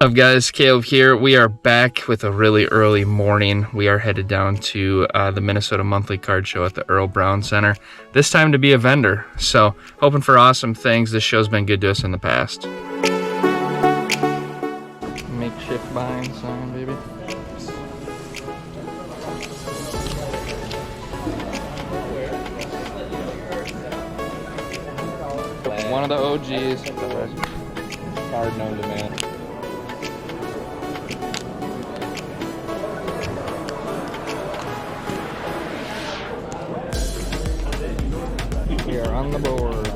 What's up guys, Caleb here. We are back with a really early morning. We are headed down to the Minnesota Monthly Card Show at the Earl Brown Center. This time to be a vendor. So hoping for awesome things. This show's been good to us in the past. Makeshift buying sign, baby. One of the OGs. Card known to man. We are on the board.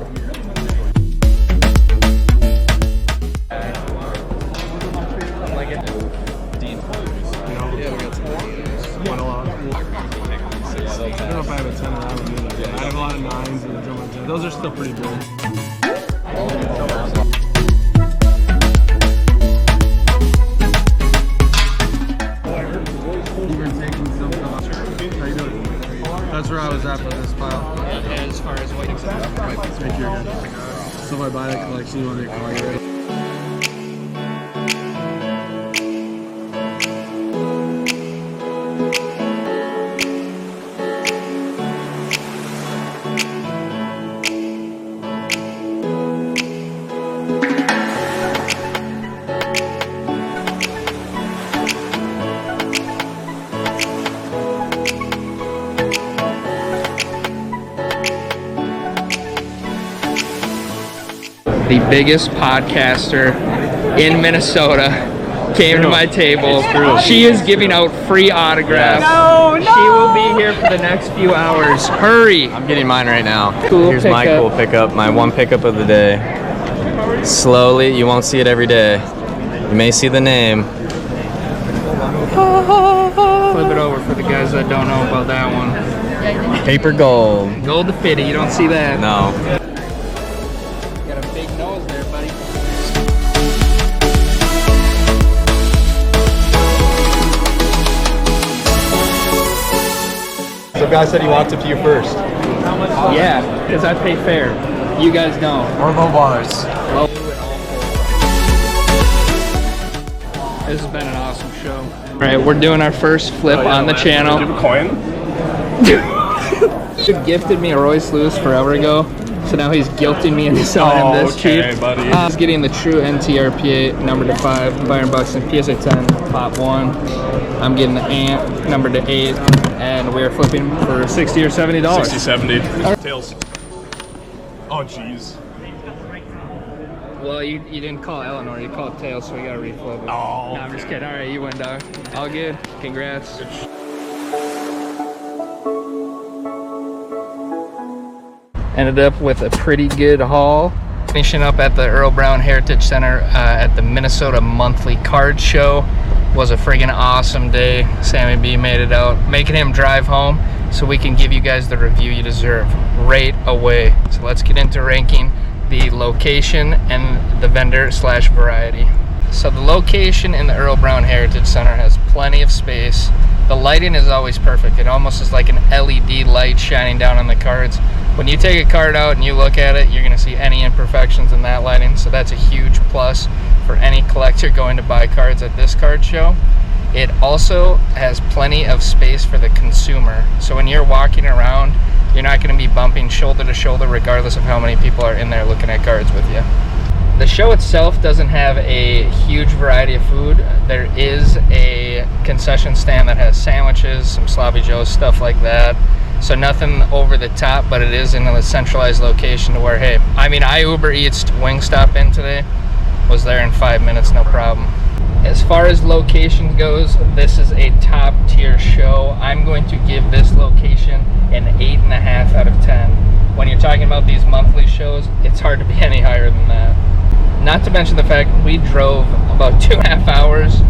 Like it. Dean. Yeah, we got some. Won a lot. I don't know if I have a 10 or I would do that. Yeah, I have a lot of 9s and a German 10. Those are still pretty big. That's where I was at for this file. As far as waiting for thank you again. So if I buy that collection, you want to call you ready? The biggest podcaster in Minnesota came to my table. She is giving out free autographs. No. She will be here for the next few hours. Hurry! I'm getting mine right now. Cool. Here's my cool pickup, my one pickup of the day. Slowly, you won't see it every day. You may see the name. Flip it over for the guys that don't know about that one. Paper gold. Gold to 50, you don't see that. No. Some guy said he wants it to you first. Yeah, because I pay fair. You guys don't. Or low bars. Well, this has been an awesome show. All right, we're doing our first flip on the channel. Do you have a coin? He gifted me a Royce Lewis forever ago, so now he's guilting me into selling him this cheap. Buddy. He's getting the true NTRPA number to 5, Byron Buxton PSA 10 Pop 1. I'm getting the Ant number to 8, and we're flipping for $60 or $70. 60, 70. Tails. Oh, jeez. Well, you didn't call Eleanor, you called Tails, so we gotta reflip it. Oh. No, I'm just kidding. All right, you win, dog. All good. Congrats. Ended up with a pretty good haul. Finishing up at the Earl Brown Heritage Center at the Minnesota Monthly Card Show. Was a friggin' awesome day. Sammy B made it out, making him drive home so we can give you guys the review you deserve right away. So let's get into ranking the location and the vendor slash variety. So the location in the Earl Brown Heritage Center has plenty of space. The lighting is always perfect. It almost is like an LED light shining down on the cards. When you take a card out and you look at it, you're gonna see any imperfections in that lighting. So that's a huge plus for any collector going to buy cards at this card show. It also has plenty of space for the consumer. So when you're walking around, you're not gonna be bumping shoulder to shoulder regardless of how many people are in there looking at cards with you. The show itself doesn't have a huge variety of food. There is a concession stand that has sandwiches, some Sloppy Joes, stuff like that. So nothing over the top, but it is in a centralized location to where, hey, I mean, I Uber Eats Wingstop in today, was there in 5 minutes, no problem. As far as location goes, this is a top tier show. I'm going to give this location an 8.5 out of 10. When you're talking about these monthly shows, it's hard to be any higher than that. Not to mention the fact we drove about 2.5 hours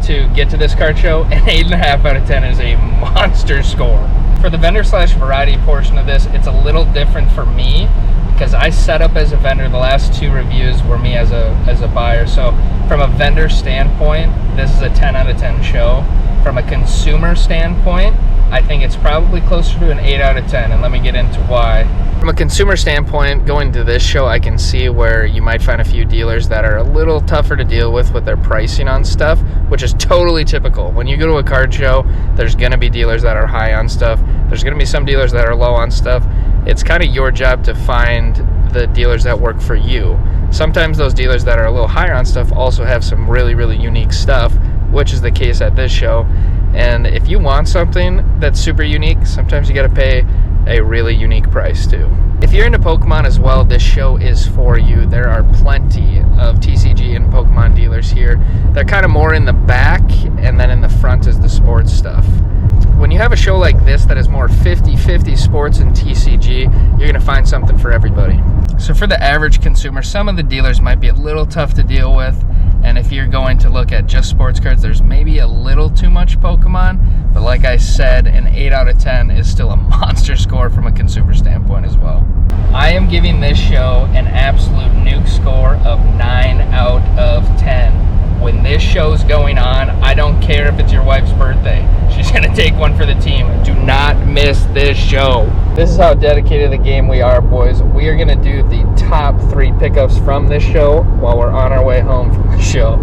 to get to this card show, and 8.5 out of 10 is a monster score. For the vendor slash variety portion of this, it's a little different for me because I set up as a vendor. The last 2 reviews were me as a buyer. So from a vendor standpoint, this is a 10 out of 10 show. From a consumer standpoint, I think it's probably closer to an 8 out of 10, and let me get into why. From a consumer standpoint, going to this show, I can see where you might find a few dealers that are a little tougher to deal with their pricing on stuff, which is totally typical. When you go to a card show, there's going to be dealers that are high on stuff. There's going to be some dealers that are low on stuff. It's kind of your job to find the dealers that work for you. Sometimes those dealers that are a little higher on stuff also have some really, really unique stuff, which is the case at this show. And if you want something that's super unique, sometimes you got to pay a really unique price too. If you're into Pokemon as well, this show is for you. There are plenty of TCG and Pokemon dealers here. They're kind of more in the back, and then in the front is the sports stuff. When you have a show like this that is more 50-50 sports and TCG, you're going to find something for everybody. So for the average consumer, some of the dealers might be a little tough to deal with, and if you're going to look at just sports cards, there's maybe a little too much Pokemon, but like I said, an 8 out of 10 is still a monster score from a consumer standpoint as well. I am giving this show an absolute nuke score of 9 out of 10. When this show's going on, I don't care if it's your wife's birthday. She's going to take one for the team. Do not miss this show. This is how dedicated to the game we are, boys. We are going to do the top 3 pickups from this show while we're on our way home from the show.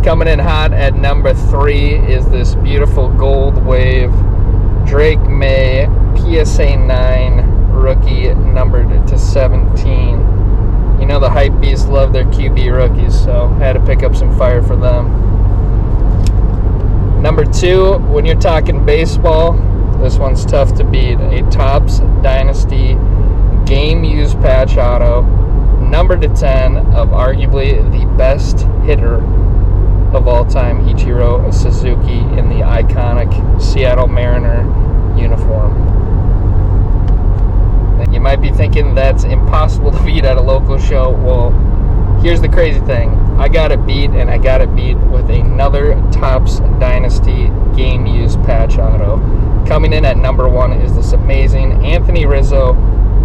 Coming in hot at number 3 is this beautiful Gold Wave Drake May PSA 9 rookie numbered to 17. You know the hype beasts love their QB rookies, so I had to pick up some fire for them. Number 2, when you're talking baseball, this one's tough to beat. A Topps Dynasty Game Used Patch Auto, numbered to 10, of arguably the best hitter of all time, Ichiro Suzuki, in the iconic Seattle Mariner uniform. You might be thinking that's impossible to beat at a local show. Well, here's the crazy thing. I got it beat, and I got it beat with another Topps Dynasty Game Used Patch Auto. Coming in at number 1 is this amazing Anthony Rizzo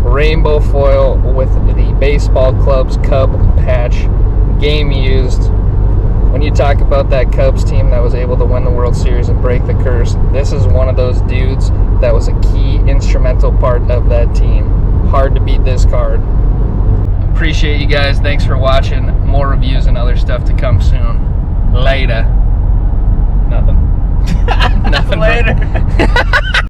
rainbow foil with the baseball club's Cub patch, Game Used. When you talk about that Cubs team that was able to win the World Series and break the curse, this is one of those dudes that was a key instrumental part of that team. Hard to beat this card. Appreciate you guys. Thanks for watching. More reviews and other stuff to come soon. Later. Nothing. Nothing. Later.